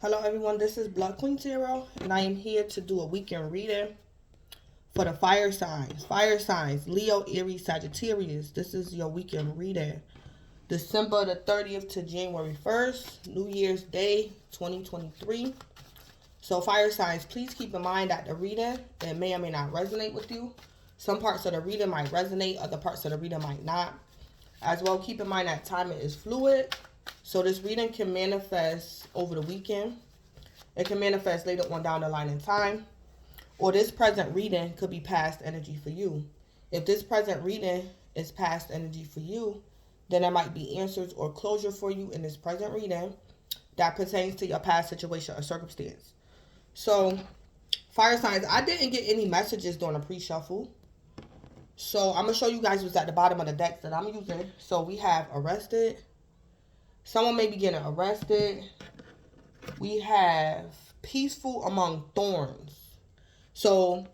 Hello everyone, this is Blood Queen Zero, and I am here to do a weekend reading for the fire signs. Fire signs, Leo, Aries, Sagittarius. This is your weekend reading. December the 30th to January 1st, New Year's Day 2023. So fire signs, please keep in mind that the reading, it may or may not resonate with you. Some parts of the reading might resonate, other parts of the reading might not. As well, keep in mind that timing is fluid. So this reading can manifest over the weekend. It can manifest later on down the line in time. Or this present reading could be past energy for you. If this present reading is past energy for you, then there might be answers or closure for you in this present reading that pertains to your past situation or circumstance. So, fire signs, I didn't get any messages during the pre-shuffle. So, I'm going to show you guys what's at the bottom of the deck that I'm using. So, we have arrested. Someone may be getting arrested. We have peaceful among thorns. So,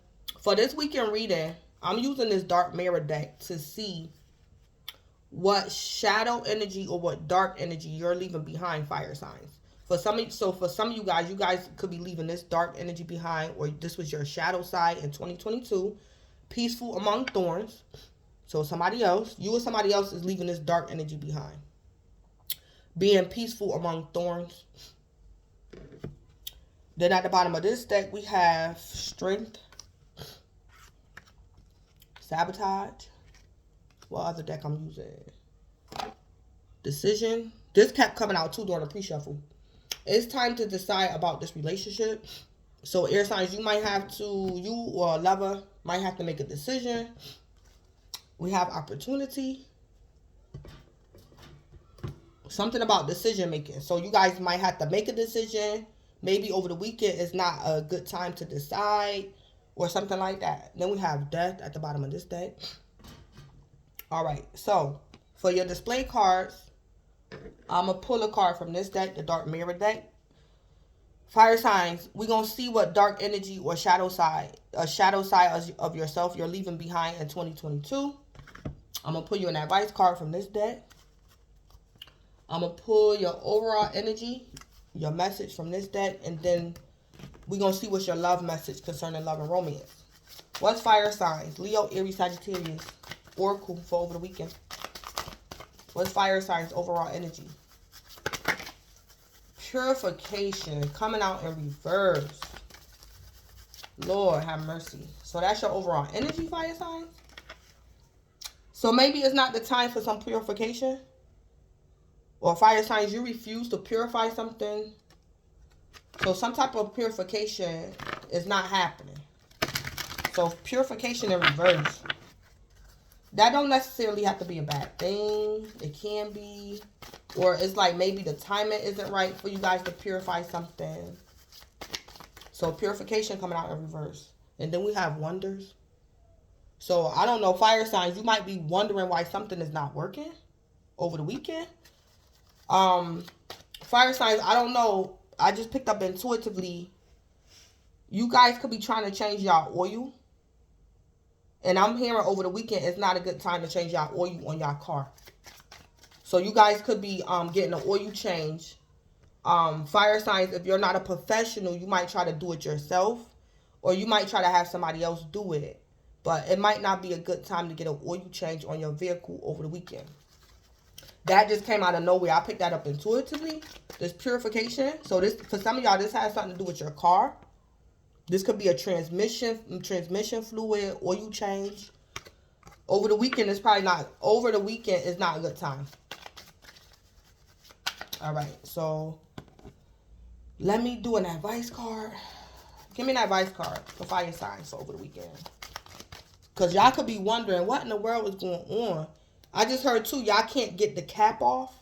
for this weekend reading, I'm using this dark mirror deck to see what shadow energy or what dark energy you're leaving behind, fire signs. For some of you guys could be leaving this dark energy behind, or this was your shadow side in 2022. Peaceful among thorns. So somebody else, you or somebody else is leaving this dark energy behind. Being peaceful among thorns. Then at the bottom of this deck, we have strength, sabotage. What other deck I'm using? Decision. This kept coming out too during the pre-shuffle. It's time to decide about this relationship. So air signs, you or a lover might have to make a decision. We have opportunity. Something about decision making. So you guys might have to make a decision. Maybe over the weekend is not a good time to decide or something like that. Then we have death at the bottom of this deck. All right. So for your display cards, I'm going to pull a card from this deck, the dark mirror deck. Fire signs, we're going to see what dark energy or shadow side of yourself you're leaving behind in 2022. I'm going to pull you an advice card from this deck. I'm going to pull your overall energy, your message from this deck, and then we're going to see what's your love message concerning love and romance. What's fire signs? Leo, Aries, Sagittarius, Oracle for over the weekend. What's fire signs overall energy? Purification coming out in reverse. Lord have mercy. So that's your overall energy, fire signs. So maybe it's not the time for some purification. Or fire signs, you refuse to purify something. So some type of purification is not happening. So purification in reverse. That don't necessarily have to be a bad thing. It can be. Or it's like maybe the timing isn't right for you guys to purify something. So purification coming out in reverse. And then we have wonders. So I don't know, fire signs, you might be wondering why something is not working over the weekend. Fire signs, I don't know. I just picked up intuitively. You guys could be trying to change y'all oil. And I'm hearing over the weekend, it's not a good time to change y'all oil on y'all car. So you guys could be getting an oil change. Fire signs, if you're not a professional, you might try to do it yourself. Or you might try to have somebody else do it. But it might not be a good time to get an oil change on your vehicle over the weekend. That just came out of nowhere. I picked that up intuitively. This purification. So this, for some of y'all, this has something to do with your car. This could be a transmission fluid, oil change. Over the weekend is probably not. Over the weekend is not a good time. All right. So let me do an advice card. Give me an advice card for fire signs for over the weekend. Because y'all could be wondering what in the world is going on. I just heard too, y'all can't get the cap off.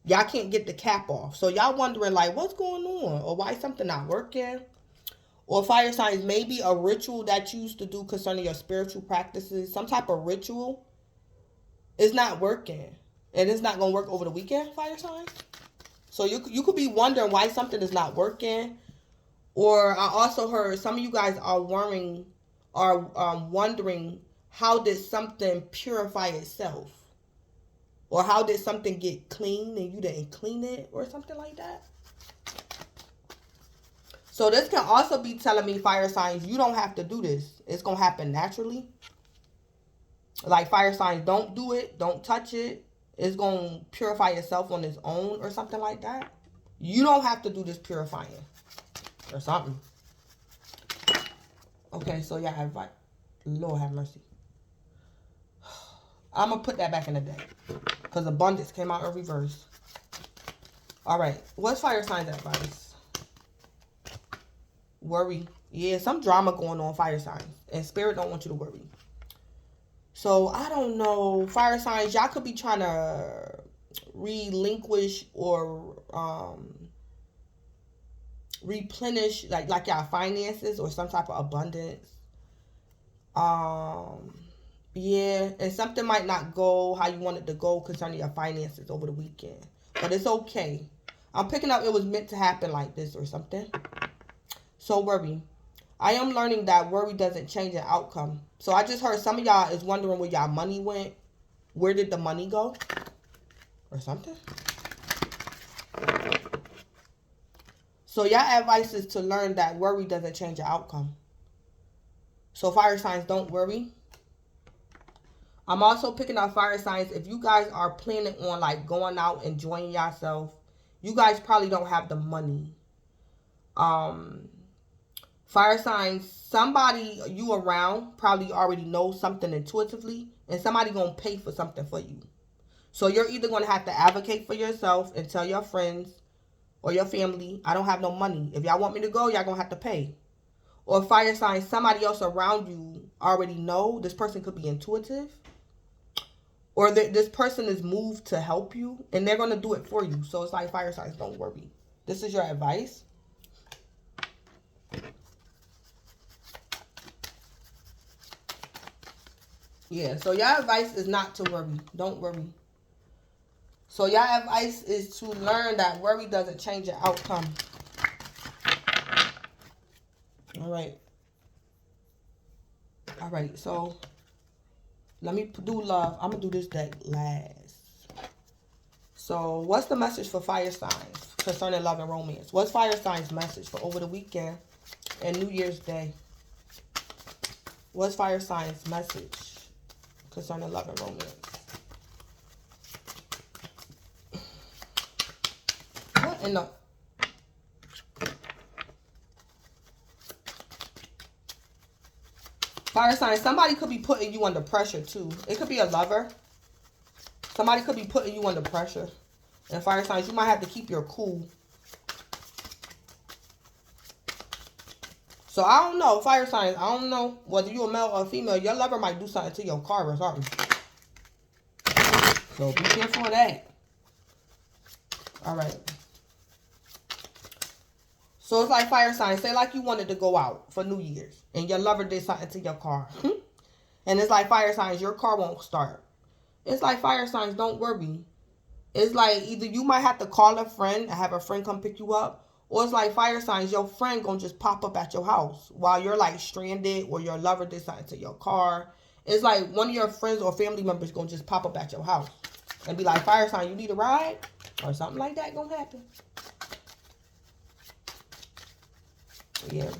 Y'all can't get the cap off. So y'all wondering like what's going on or why something not working. Or fire signs, maybe a ritual that you used to do concerning your spiritual practices. Some type of ritual is not working. And it's not going to work over the weekend, fire signs. So you could be wondering why something is not working. Or I also heard some of you guys are wondering how did something purify itself? Or how did something get clean and you didn't clean it or something like that? So this can also be telling me, fire signs, you don't have to do this. It's going to happen naturally. Like fire signs, don't do it. Don't touch it. It's going to purify itself on its own or something like that. You don't have to do this purifying or something. Okay, so yeah, Lord have mercy. I'm going to put that back in the deck because abundance came out in reverse. All right, what's fire signs advice? Worry. Yeah, some drama going on, fire signs. And spirit don't want you to worry. So, I don't know. Fire signs, y'all could be trying to relinquish or replenish like y'all finances or some type of abundance. Yeah, and something might not go how you want it to go concerning your finances over the weekend. But it's okay. I'm picking up it was meant to happen like this or something. So worry. I am learning that worry doesn't change an outcome. So I just heard some of y'all is wondering where y'all money went. Where did the money go? Or something. So y'all advice is to learn that worry doesn't change your outcome. So fire signs, don't worry. I'm also picking up fire signs. If you guys are planning on like going out, enjoying yourself, you guys probably don't have the money. Fire signs, somebody you around probably already knows something intuitively, and somebody gonna pay for something for you. So you're either gonna have to advocate for yourself and tell your friends or your family, I don't have no money. If y'all want me to go, y'all gonna have to pay. Or fire signs, somebody else around you already know. This person could be intuitive. Or this person is moved to help you, and they're gonna do it for you. So it's like fire signs, don't worry. This is your advice. Yeah, so your advice is not to worry. Don't worry. So your advice is to learn that worry doesn't change your outcome. All right. All right, so let me do love. I'm going to do this deck last. So what's the message for fire signs concerning love and romance? What's fire signs' message for over the weekend and New Year's Day? What's fire signs' message concerning love and romance? What in the... Fire signs, somebody could be putting you under pressure too. It could be a lover. Somebody could be putting you under pressure. And fire signs, you might have to keep your cool. So I don't know, fire signs, I don't know whether you're a male or a female. Your lover might do something to your car or something. So be careful of that. All right. So it's like fire signs. Say like you wanted to go out for New Year's and your lover did something to your car. And it's like fire signs, your car won't start. It's like fire signs, don't worry. It's like either you might have to call a friend and have a friend come pick you up. Or it's like fire signs, your friend gonna just pop up at your house while you're like stranded or your lover did something to your car. It's like one of your friends or family members gonna just pop up at your house and be like, fire sign, you need a ride? Or something like that gonna happen. Yeah.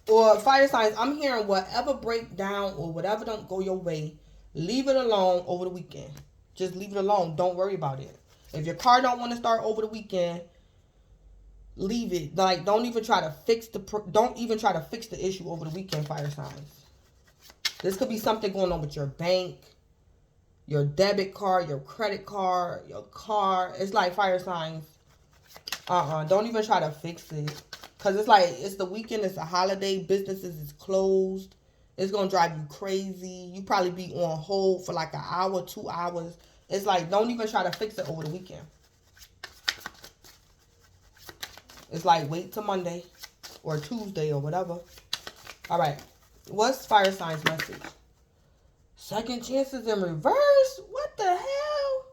Or fire signs, I'm hearing whatever break down or whatever don't go your way, leave it alone over the weekend. Just leave it alone. Don't worry about it. If your car don't want to start over the weekend, leave it. Like, don't even try to fix the issue over the weekend, fire signs. This could be something going on with your bank, your debit card, your credit card, your car. It's like fire signs. Don't even try to fix it. Because it's like, it's the weekend, it's a holiday, businesses is closed. It's going to drive you crazy. You probably be on hold for like an hour, 2 hours. It's like, don't even try to fix it over the weekend. It's like, wait till Monday or Tuesday or whatever. All right. What's fire signs' message? Second chances in reverse? What the hell?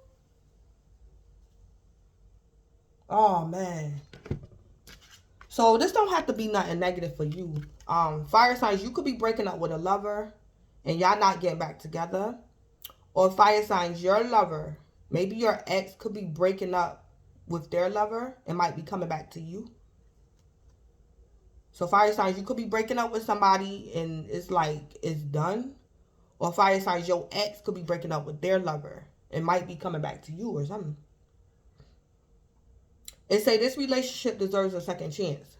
Oh, man. So this don't have to be nothing negative for you. Fire signs, you could be breaking up with a lover and y'all not getting back together. Or fire signs, your lover Maybe your ex could be breaking up with their lover and might be coming back to you. So fire signs, you could be breaking up with somebody and it's like it's done. Or fire signs, your ex could be breaking up with their lover and might be coming back to you or something. It say this relationship deserves a second chance.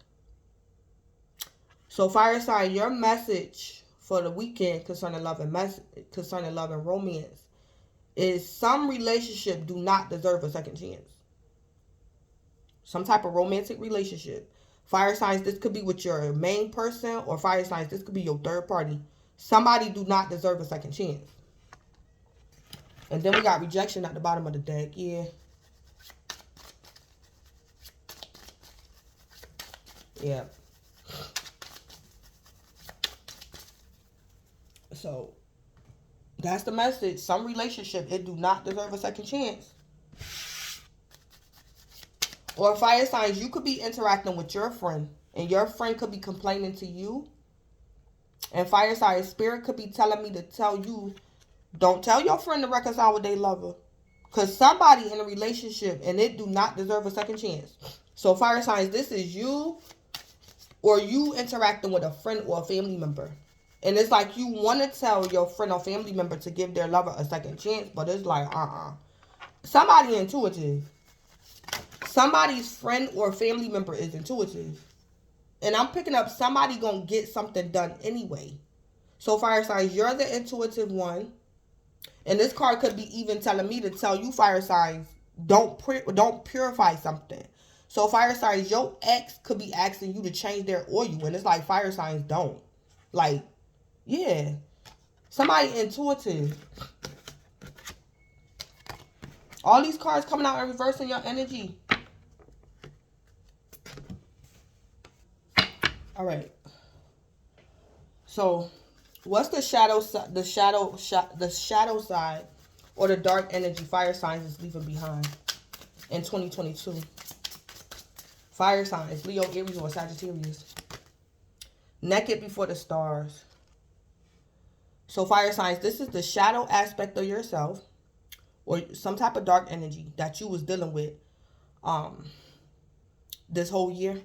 So fire sign, your message for the weekend concerning love and romance is some relationship do not deserve a second chance. Some type of romantic relationship. Fire signs, this could be with your main person, or fire signs, this could be your third party. Somebody do not deserve a second chance. And then we got rejection at the bottom of the deck. Yeah. Yeah. So that's the message. Some relationship, it do not deserve a second chance. Or fire signs, you could be interacting with your friend, and your friend could be complaining to you. And fire signs, spirit could be telling me to tell you, don't tell your friend to reconcile with their lover. Because somebody in a relationship, and it do not deserve a second chance. So fire signs, this is you, or you interacting with a friend or a family member. And it's like you want to tell your friend or family member to give their lover a second chance, but it's like, Somebody intuitive. Somebody's friend or family member is intuitive. And I'm picking up somebody gonna get something done anyway. So fire signs, you're the intuitive one. And this card could be even telling me to tell you, fire signs, don't purify something. So fire signs, your ex could be asking you to change their oil. And it's like fire signs don't. Like, yeah. Somebody intuitive. All these cards coming out and reversing your energy. All right. So, what's the shadow side or the dark energy fire signs is leaving behind in 2022? Fire signs, Leo, Aries, or Sagittarius. Naked before the stars. So fire signs, this is the shadow aspect of yourself or some type of dark energy that you was dealing with this whole year.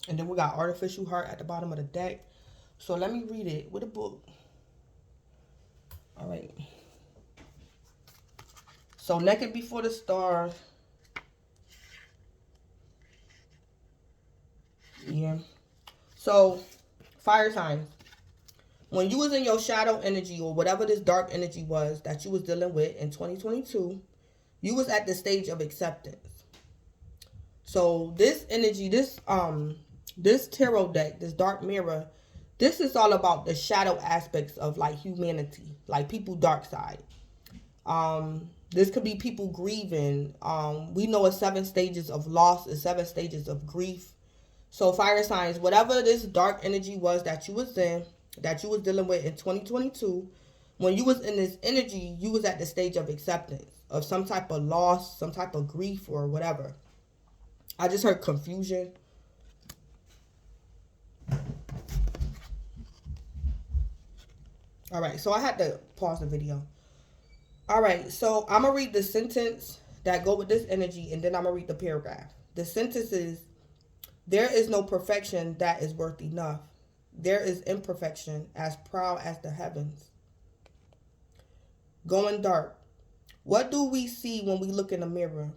And then we got artificial heart at the bottom of the deck. So let me read it with a book. All right. So naked before the stars. Yeah. So fire signs. When you was in your shadow energy or whatever this dark energy was that you was dealing with in 2022, you was at the stage of acceptance. So this energy, this tarot deck, this dark mirror, this is all about the shadow aspects of like humanity, like people dark side. This could be people grieving. We know it's 7 stages of loss, it's 7 stages of grief. So fire signs, whatever this dark energy was that you was in, that you was dealing with in 2022, when you was in this energy, you was at the stage of acceptance of some type of loss, some type of grief or whatever. I just heard confusion. All right, so I had to pause the video. All right, so I'm going to read the sentence that go with this energy, and then I'm going to read the paragraph. The sentence is, there is no perfection that is worth enough. There is imperfection as proud as the heavens. Going dark. What do we see when we look in the mirror?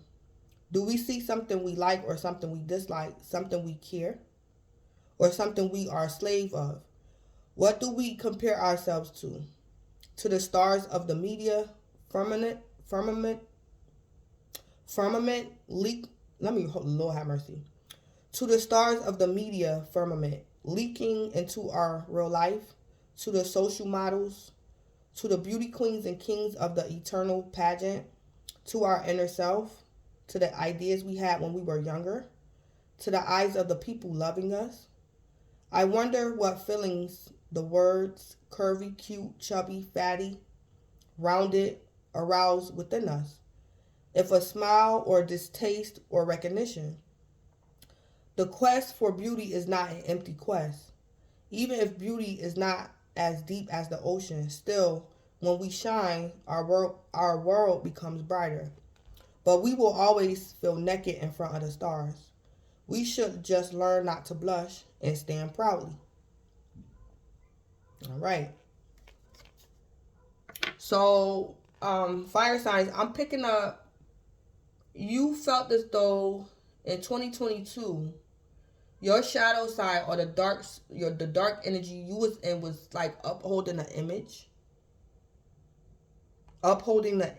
Do we see something we like or something we dislike, something we care, or something we are a slave of? What do we compare ourselves to? To the stars of the media, firmament, Lord have mercy. To the stars of the media firmament, leaking into our real life, to the social models, to the beauty queens and kings of the eternal pageant, to our inner self, to the ideas we had when we were younger, to the eyes of the people loving us. I wonder what feelings the words curvy, cute, chubby, fatty, rounded arouse within us. If a smile or distaste or recognition. The quest for beauty is not an empty quest. Even if beauty is not as deep as the ocean, still, When we shine, our world becomes brighter. But we will always feel naked in front of the stars. We should just learn not to blush and stand proudly. All right. So, fire signs, I'm picking up, you felt as though in 2022, your shadow side or the dark energy you was in was like upholding an image, upholding an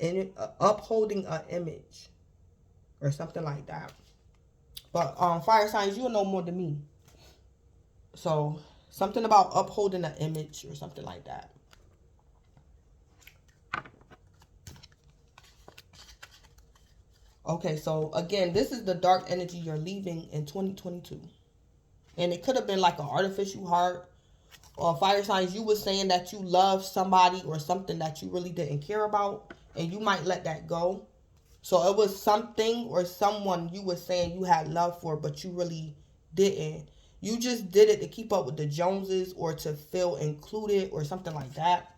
image, or something like that. But fire signs, you'll know more than me. So something about upholding an image or something like that. Okay, so again, this is the dark energy you're leaving in 2022. And it could have been like an artificial heart. Or fire signs, you were saying that you love somebody or something that you really didn't care about. And you might let that go. So it was something or someone you were saying you had love for, but you really didn't. You just did it to keep up with the Joneses or to feel included or something like that.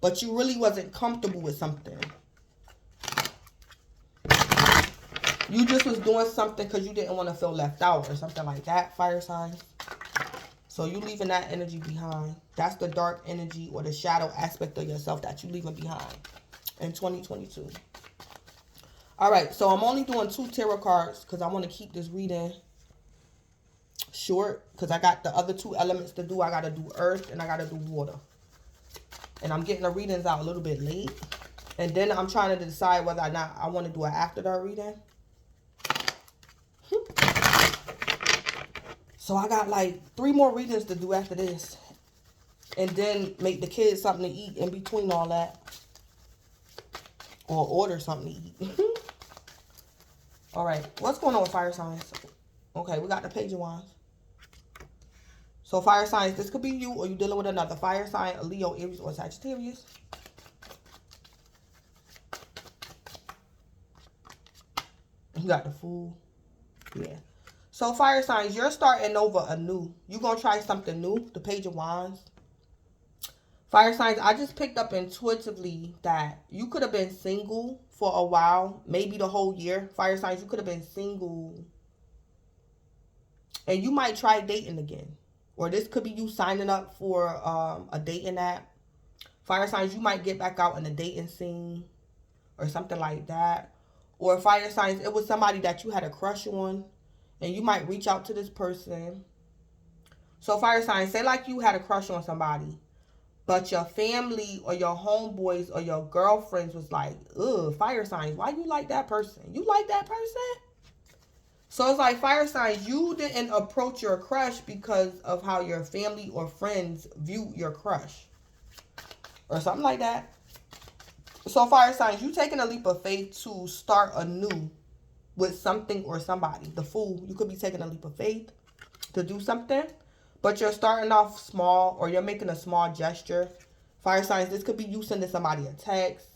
But you really wasn't comfortable with something. You just was doing something because you didn't want to feel left out or something like that, fire signs. So you leaving that energy behind. That's the dark energy or the shadow aspect of yourself that you leaving behind in 2022. All right, so I'm only doing 2 tarot cards because I want to keep this reading short because I got the other 2 elements to do. I got to do earth and I got to do water. And I'm getting the readings out a little bit late. And then I'm trying to decide whether or not I want to do an after dark reading. So I got like 3 more readings to do after this. And then make the kids something to eat in between all that. Or order something to eat. All right. What's going on with fire signs? Okay, we got the Page of Wands. So fire signs, this could be you or you dealing with another fire sign, a Leo, Aries, or Sagittarius. You got the Fool. Yeah. So fire signs, you're starting over anew. You're going to try something new. The Page of Wands. Fire signs, I just picked up intuitively that you could have been single for a while. Maybe the whole year. Fire signs, you could have been single. And you might try dating again. Or this could be you signing up for a dating app. Fire signs, you might get back out in the dating scene. Or something like that. Or fire signs, it was somebody that you had a crush on. And you might reach out to this person. So fire signs, say like you had a crush on somebody. But your family or your homeboys or your girlfriends was like, ugh, fire signs, why you like that person? You like that person? So it's like fire signs, you didn't approach your crush because of how your family or friends view your crush. Or something like that. So fire signs, you taking a leap of faith to start anew with something or somebody. The Fool, you could be taking a leap of faith to do something. But you're starting off small or you're making a small gesture. Fire signs, this could be you sending somebody a text.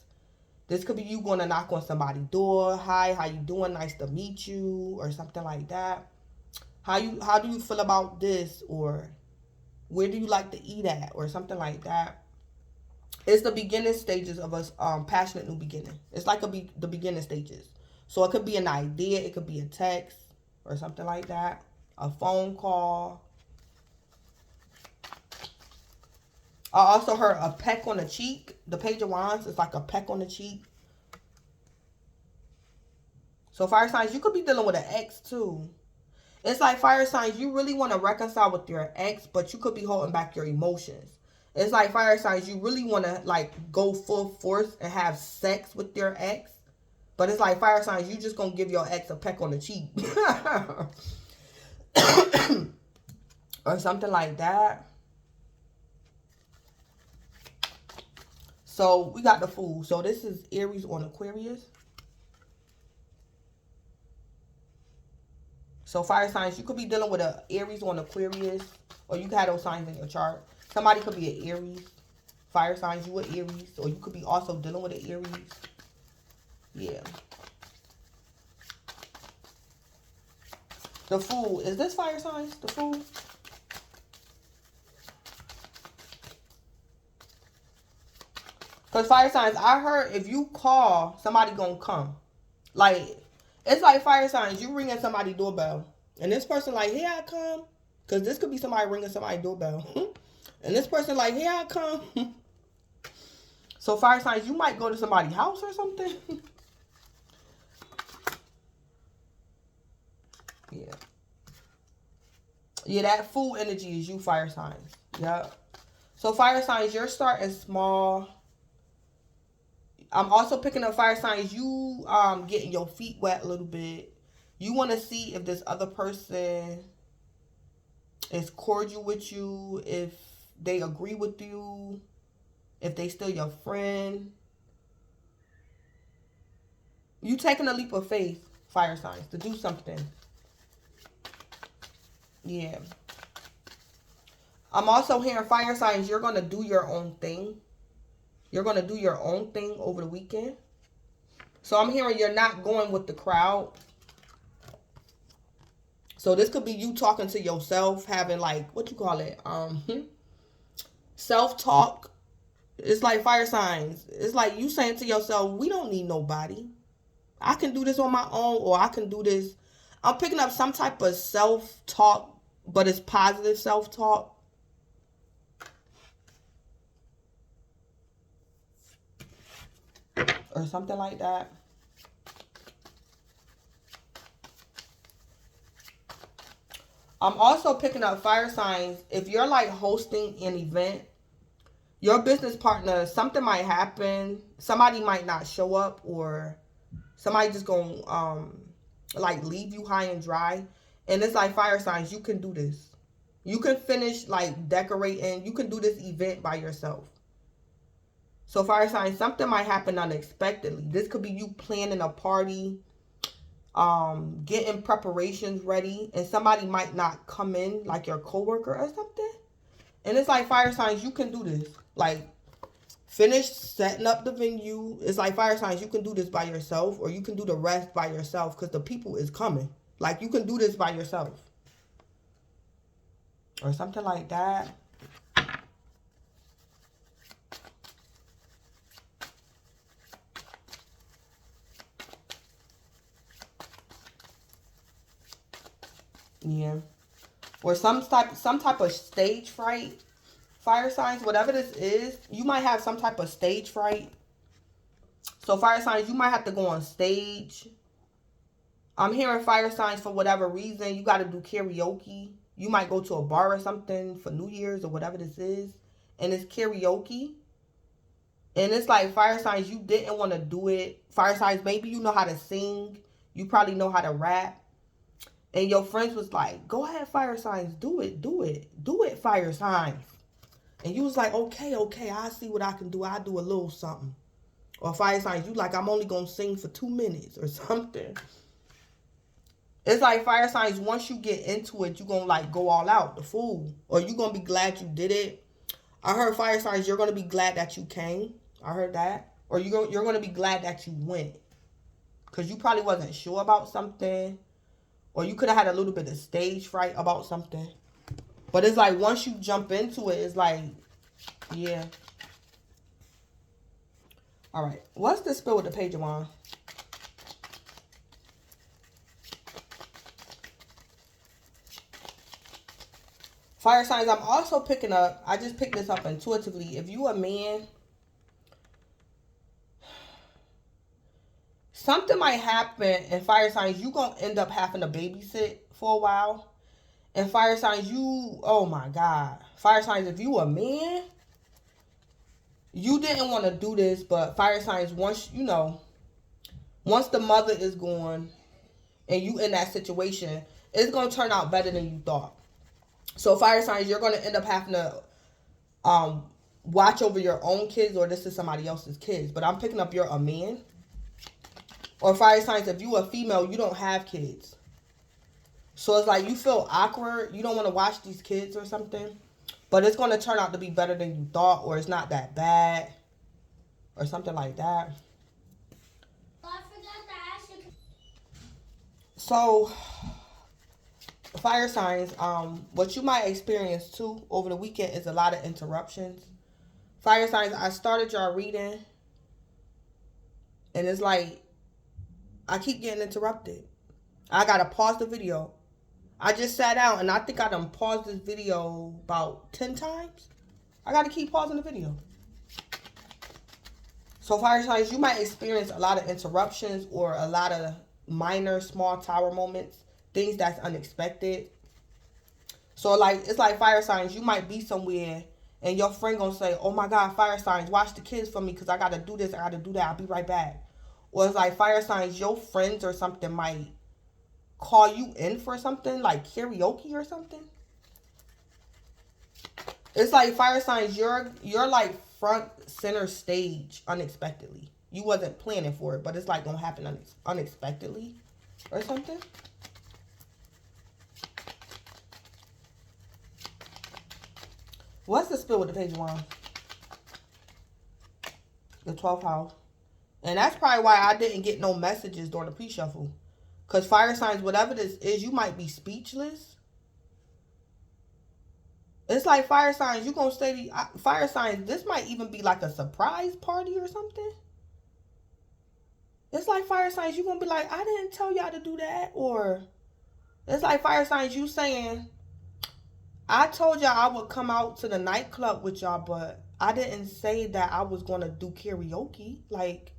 This could be you going to knock on somebody's door. Hi, how you doing? Nice to meet you. Or something like that. How do you feel about this? Or where do you like to eat at? Or something like that. It's the beginning stages of a passionate new beginning. It's like the beginning stages. So it could be an idea. It could be a text. Or something like that. A phone call. I also heard a peck on the cheek. The Page of Wands is like a peck on the cheek. So fire signs, you could be dealing with an ex too. It's like fire signs, you really want to reconcile with your ex, but you could be holding back your emotions. It's like fire signs, you really want to like go full force and have sex with your ex. But it's like fire signs, you just going to give your ex a peck on the cheek. Or something like that. So we got the Fool. So this is Aries on Aquarius. So fire signs, you could be dealing with an Aries on Aquarius. Or you could have those signs in your chart. Somebody could be an Aries. Fire signs, you an Aries. Or you could be also dealing with an Aries. Yeah. The Fool. Is this fire signs? The Fool? Because fire signs, I heard if you call, somebody gonna come. Like, it's like fire signs. You ringing somebody's doorbell. And this person like, here I come. Because this could be somebody ringing somebody's doorbell. And this person like, here I come. So fire signs, you might go to somebody's house or something. Yeah. Yeah, that food energy is you, fire signs. Yeah. So fire signs, you're starting small. I'm also picking up fire signs. You getting your feet wet a little bit. You want to see if this other person is cordial with you, if they agree with you, if they still your friend. You taking a leap of faith, fire signs, to do something. Yeah. I'm also hearing fire signs, you're going to do your own thing. You're going to do your own thing over the weekend. So I'm hearing you're not going with the crowd. So this could be you talking to yourself, having like, what you call it? Self-talk. It's like fire signs. It's like you saying to yourself, we don't need nobody. I can do this on my own, or I can do this. I'm picking up some type of self-talk, but it's positive self-talk. Or something like that. I'm also picking up fire signs. If you're like hosting an event, your business partner, something might happen. Somebody might not show up, or somebody just gonna like leave you high and dry. And it's like fire signs, you can do this. You can finish like decorating. You can do this event by yourself. So fire signs, something might happen unexpectedly. This could be you planning a party, getting preparations ready, and somebody might not come in, like your coworker or something. And it's like fire signs, you can do this. Like, finish setting up the venue. It's like fire signs, you can do this by yourself, or you can do the rest by yourself, because the people is coming. Like, you can do this by yourself. Or something like that. Yeah. Or some type of stage fright. Fire signs, whatever this is, you might have some type of stage fright. So fire signs, you might have to go on stage. I'm hearing fire signs, for whatever reason, you got to do karaoke. You might go to a bar or something for New Year's or whatever this is, and it's karaoke. And it's like fire signs, you didn't want to do it. Fire signs, maybe you know how to sing. You probably know how to rap. And your friends was like, go ahead, fire signs, do it, do it. Do it, fire signs. And you was like, okay, I'll see what I can do. I'll do a little something. Or fire signs, you like, I'm only going to sing for 2 minutes or something. It's like fire signs, once you get into it, you're going to like go all out, the fool. Or you're going to be glad you did it. I heard fire signs, you're going to be glad that you came. I heard that. Or you're going to be glad that you went. Because you probably wasn't sure about something. Or you could have had a little bit of stage fright about something. But it's like once you jump into it, it's like, yeah. All right. What's the spell with the Page of Wands? Fire signs, I'm also picking up, I just picked this up intuitively. If you a man, something might happen, and fire signs, you going to end up having to babysit for a while. And fire signs, you, oh my God. Fire signs, if you a man, you didn't want to do this, but fire signs, once, you know, once the mother is gone and you in that situation, it's going to turn out better than you thought. So fire signs, you're going to end up having to watch over your own kids, or this is somebody else's kids. But I'm picking up you're a man. Or fire signs, if you a female, you don't have kids. So it's like you feel awkward. You don't want to watch these kids or something. But it's going to turn out to be better than you thought, or it's not that bad. Or something like that. I forgot to ask you. So, fire signs, what you might experience too over the weekend is a lot of interruptions. Fire signs, I started y'all reading, and it's like I keep getting interrupted. I gotta pause the video. I just sat down, and I think I done paused this video about 10 times. I gotta keep pausing the video. So fire signs, you might experience a lot of interruptions or a lot of minor, small tower moments, things that's unexpected. So like, it's like fire signs, you might be somewhere and your friend gonna say, oh my God, fire signs, watch the kids for me because I gotta do this, I gotta do that, I'll be right back. Or it's like fire signs, your friends or something might call you in for something, like karaoke or something. It's like fire signs, you're like front center stage unexpectedly. You wasn't planning for it, but it's like gonna happen unexpectedly or something. What's the spill with the Page of Wands? The 12th house. And that's probably why I didn't get no messages during the pre-shuffle. Because fire signs, whatever this is, you might be speechless. It's like fire signs, you going to stay... Fire signs, this might even be like a surprise party or something. It's like fire signs, you going to be like, I didn't tell y'all to do that. Or it's like fire signs, you saying... I told y'all I would come out to the nightclub with y'all, but I didn't say that I was going to do karaoke. Like,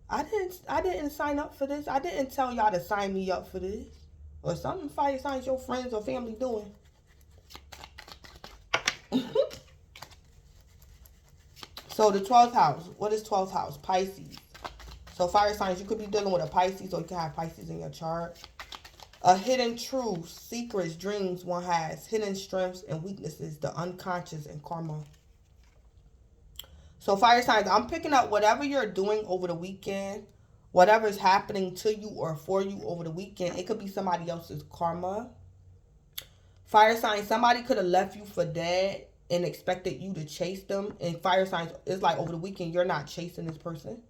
I didn't sign up for this. I didn't tell y'all to sign me up for this. Or something fire signs your friends or family doing. So the 12th house. What is 12th house? Pisces. So fire signs, you could be dealing with a Pisces, or you can have Pisces in your chart. A hidden truth, secrets, dreams one has, hidden strengths and weaknesses, the unconscious and karma. So fire signs, I'm picking up whatever you're doing over the weekend, whatever's happening to you or for you over the weekend. It could be somebody else's karma. Fire signs, somebody could have left you for dead and expected you to chase them. And fire signs, it's like over the weekend, you're not chasing this person.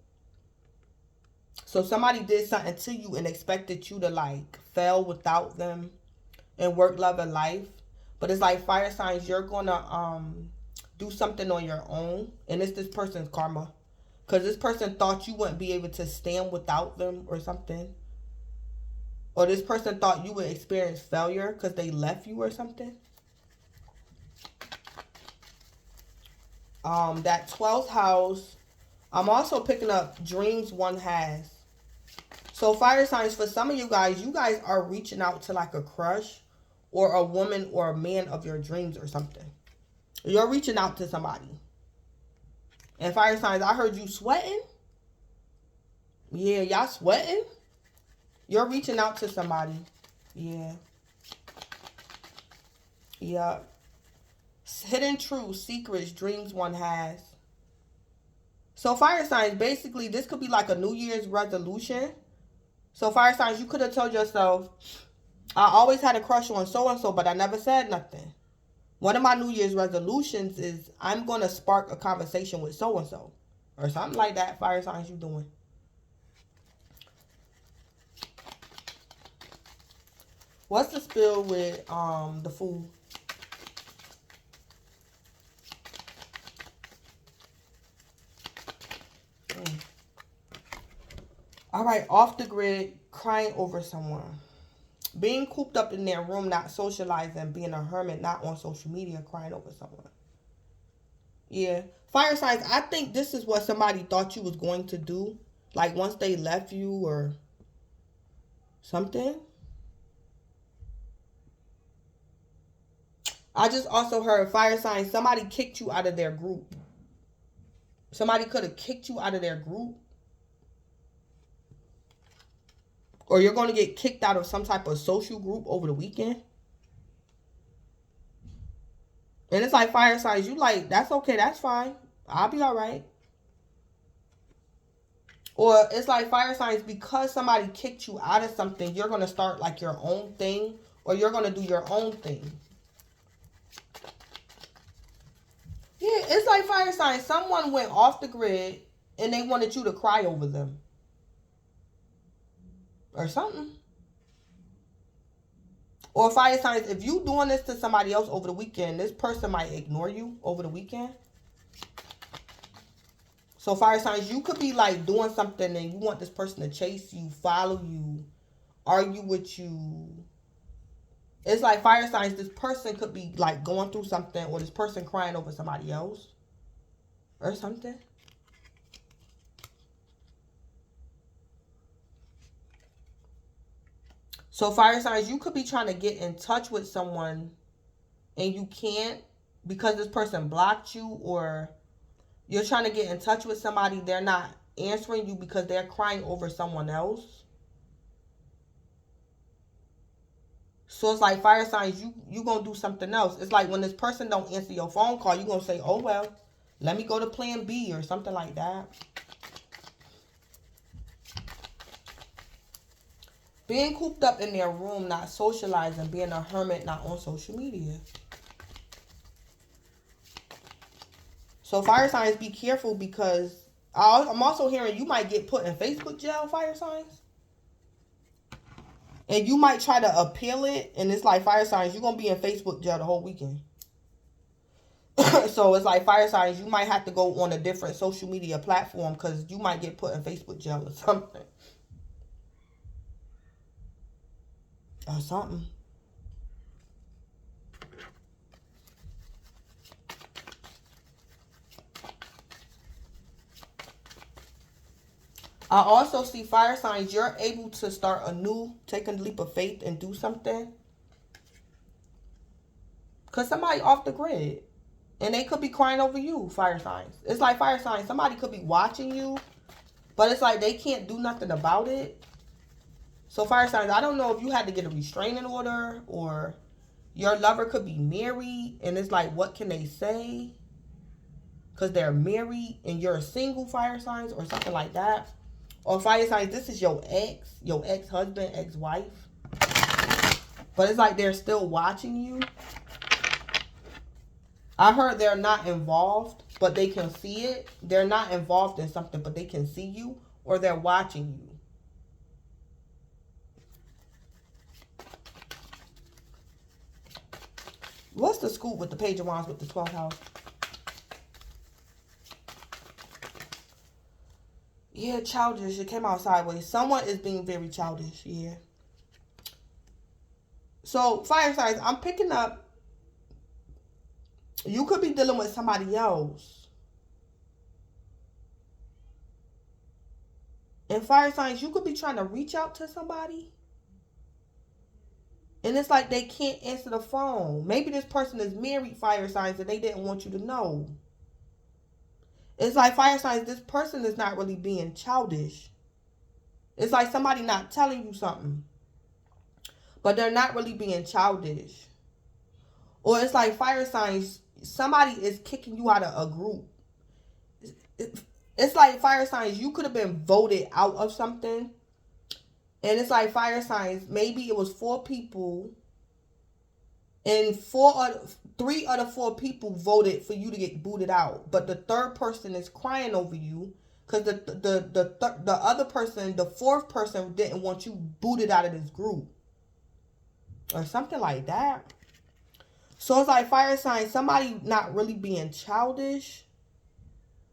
So somebody did something to you and expected you to like fail without them and work, love, and life. But it's like fire signs, you're going to do something on your own. And it's this person's karma. Because this person thought you wouldn't be able to stand without them or something. Or this person thought you would experience failure because they left you or something. That 12th house, I'm also picking up dreams one has. So fire signs, for some of you guys are reaching out to like a crush or a woman or a man of your dreams or something. You're reaching out to somebody. And fire signs, I heard you sweating. Yeah, y'all sweating. You're reaching out to somebody. Yeah. Yeah. Hidden truths, secrets, dreams one has. So fire signs, basically, this could be like a New Year's resolution. So fire signs, you could have told yourself, I always had a crush on so-and-so, but I never said nothing. One of my New Year's resolutions is I'm going to spark a conversation with so-and-so. Or something like that, fire signs, you doing. What's the spill with the Fool? All right, off the grid, crying over someone. Being cooped up in their room, not socializing, being a hermit, not on social media, crying over someone. Yeah. Fire signs, I think this is what somebody thought you was going to do. Like once they left you or something. I just also heard fire signs, somebody kicked you out of their group. Somebody could have kicked you out of their group. Or you're going to get kicked out of some type of social group over the weekend. And it's like fire signs, you like, that's okay, that's fine. I'll be all right. Or it's like fire signs, because somebody kicked you out of something, you're going to start like your own thing. Or you're going to do your own thing. Yeah, it's like fire signs. Someone went off the grid and they wanted you to cry over them. Or something. Or fire signs, if you doing this to somebody else over the weekend, this person might ignore you over the weekend. So fire signs, you could be like doing something and you want this person to chase you, follow you, argue with you. It's like fire signs, this person could be like going through something, or this person crying over somebody else or something. So fire signs, you could be trying to get in touch with someone and you can't because this person blocked you, or you're trying to get in touch with somebody, they're not answering you because they're crying over someone else. So it's like fire signs, you going to do something else. It's like when this person don't answer your phone call, you're going to say, oh, well, let me go to plan B or something like that. Being cooped up in their room, not socializing, being a hermit, not on social media. So fire signs, be careful because I'm also hearing you might get put in Facebook jail, fire signs. And you might try to appeal it, and it's like fire signs, you're going to be in Facebook jail the whole weekend. So it's like fire signs, you might have to go on a different social media platform because you might get put in Facebook jail or something. Or something. I also see fire signs, you're able to start anew, take a leap of faith and do something. Because somebody off the grid. And they could be crying over you, fire signs. It's like fire signs, somebody could be watching you, but it's like they can't do nothing about it. So fire signs, I don't know if you had to get a restraining order, or your lover could be married, and it's like, what can they say? Because they're married and you're a single, fire signs, or something like that. Or fire signs, this is your ex-husband, ex-wife. But it's like they're still watching you. I heard they're not involved, but they can see it. They're not involved in something, but they can see you, or they're watching you. What's the scoop with the Page of Wands with the 12th house? Yeah, childish. It came out sideways. Someone is being very childish. Yeah. So, fire signs, I'm picking up. You could be dealing with somebody else. And fire signs, you could be trying to reach out to somebody. And it's like they can't answer the phone. Maybe this person is married, fire signs, and they didn't want you to know. It's like fire signs, this person is not really being childish. It's like somebody not telling you something, but they're not really being childish. Or it's like fire signs, somebody is kicking you out of a group. It's like fire signs, you could have been voted out of something. And it's like fire signs, maybe it was 4 people, and 3 out of 4 people voted for you to get booted out. But the third person is crying over you because the other person, the 4th person, didn't want you booted out of this group. Or something like that. So it's like fire signs, somebody not really being childish,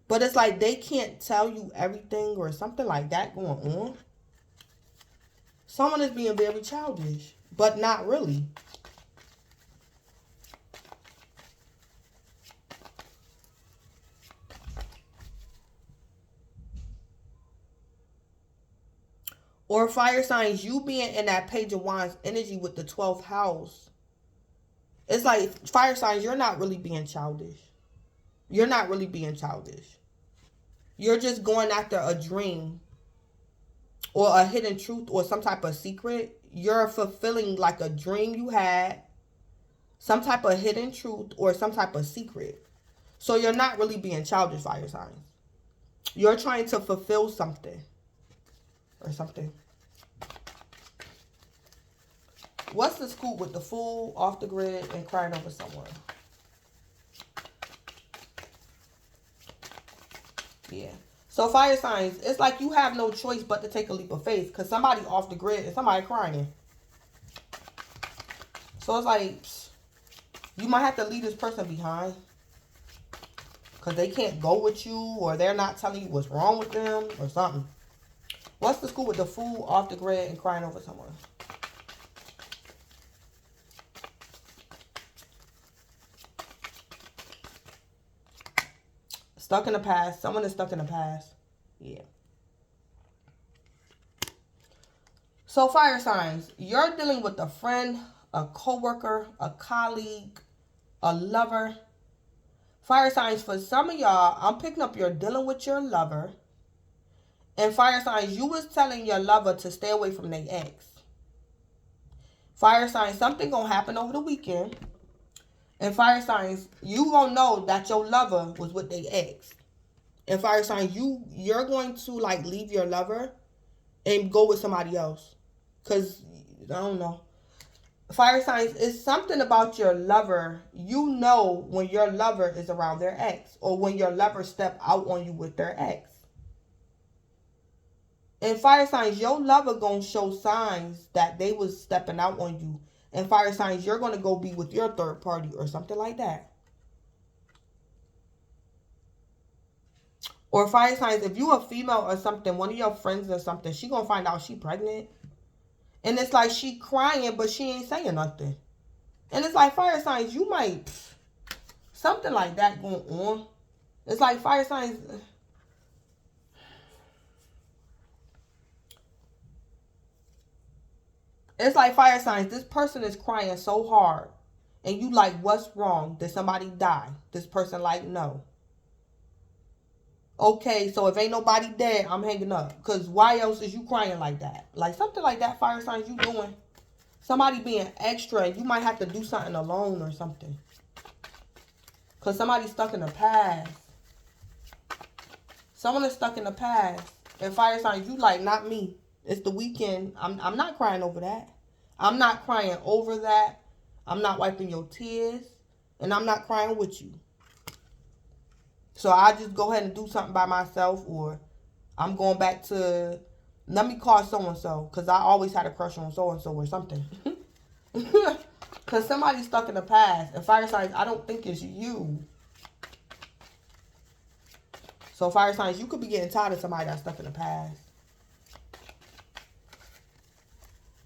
but it's like they can't tell you everything or something like that going on. Someone is being very childish, but not really. Or fire signs, you being in that Page of Wands energy with the 12th house. It's like fire signs, you're not really being childish. You're not really being childish. You're just going after a dream or a hidden truth or some type of secret. You're fulfilling like a dream you had, some type of hidden truth or some type of secret. So you're not really being childish, fire signs. You're trying to fulfill something or something. What's the scoop with the Fool, off the grid, and crying over someone? Yeah. So fire signs, it's like you have no choice but to take a leap of faith because somebody off the grid and somebody crying. So it's like you might have to leave this person behind Because they can't go with you, or they're not telling you what's wrong with them or something. What's the school with the fool off the grid and crying over someone? Stuck in the past. Someone is stuck in the past. Yeah. So fire signs, you're dealing with a friend, a coworker, a colleague, a lover. Fire signs, for some of y'all, I'm picking up you're dealing with your lover. And fire signs, you was telling your lover to stay away from their ex. Fire signs, something gonna happen over the weekend. And fire signs, you gonna know that your lover was with their ex. And fire signs, you're going to like leave your lover and go with somebody else. Because, I don't know. Fire signs, it's something about your lover. You know when your lover is around their ex. Or when your lover step out on you with their ex. And fire signs, your lover gonna show signs that they was stepping out on you. And fire signs, you're gonna go be with your third party or something like that. Or fire signs, if you a female or something, one of your friends or something, she gonna find out she pregnant. And it's like she crying, but she ain't saying nothing. And it's like fire signs, you might, something like that going on. It's like fire signs. It's like fire signs, this person is crying so hard. And you like, what's wrong? Did somebody die? This person like, no. Okay, so if ain't nobody dead, I'm hanging up. Because why else is you crying like that? Like something like that, fire signs, you doing. Somebody being extra, you might have to do something alone or something. Because somebody's stuck in the past. Someone is stuck in the past. And fire signs, you like, not me. It's the weekend. I'm not crying over that. I'm not crying over that. I'm not wiping your tears. And I'm not crying with you. So I just go ahead and do something by myself, or I'm going back to, let me call so-and-so, because I always had a crush on so-and-so or something. Because somebody's stuck in the past. And fire signs, I don't think it's you. So fire signs, you could be getting tired of somebody that's stuck in the past.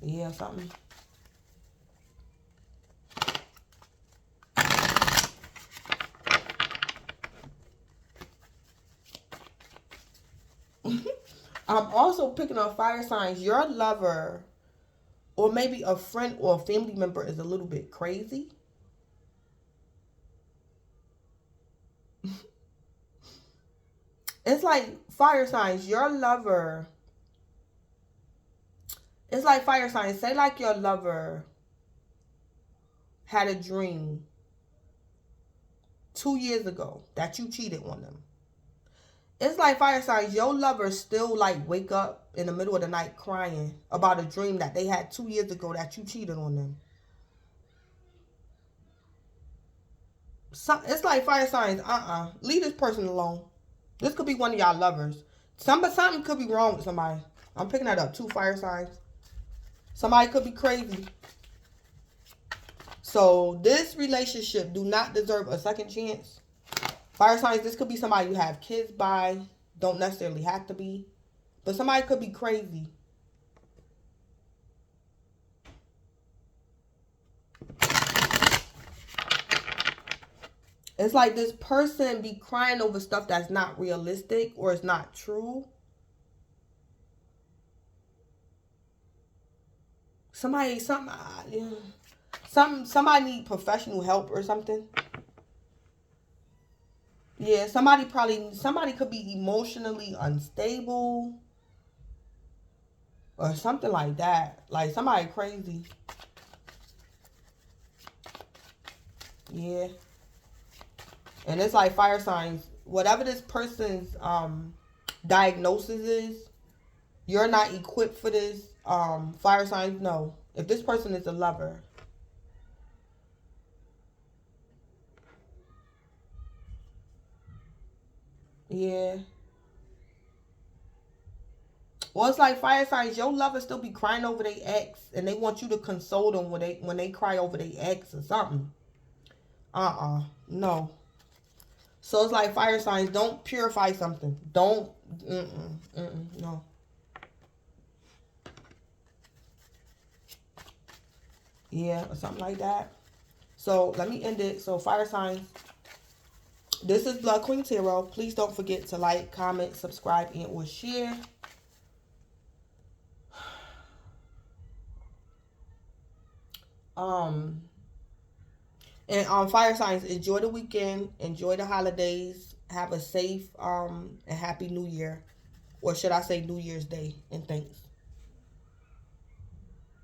Yeah, something. I'm also picking up fire signs. Your lover, or maybe a friend or a family member, is a little bit crazy. It's like fire signs. Your lover. It's like fire signs. Say like your lover had a dream 2 years ago that you cheated on them. It's like fire signs, your lover still like wake up in the middle of the night crying about a dream that they had 2 years ago that you cheated on them. So, it's like fire signs, leave this person alone. This could be one of y'all lovers. Something could be wrong with somebody. I'm picking that up too, fire signs. Somebody could be crazy. So this relationship do not deserve a second chance. Fire signs, this could be somebody you have kids by. Don't necessarily have to be. But somebody could be crazy. It's like this person be crying over stuff that's not realistic or it's not true. Somebody need professional help or something. Yeah, somebody could be emotionally unstable or something like that. Like somebody crazy. Yeah. And it's like fire signs. Whatever this person's diagnosis is, you're not equipped for this. Fire signs, no. If this person is a lover. Yeah. Well, it's like fire signs. Your lover still be crying over their ex, and they want you to console them when they cry over their ex or something. No. So it's like fire signs, don't purify something. Don't, no. Yeah, or something like that. So let me end it. So fire signs, this is Blood Queen Tarot. Please don't forget to like, comment, subscribe, and or share. And fire signs, enjoy the weekend, enjoy the holidays, have a safe and happy new year, or should I say New Year's Day, and thanks.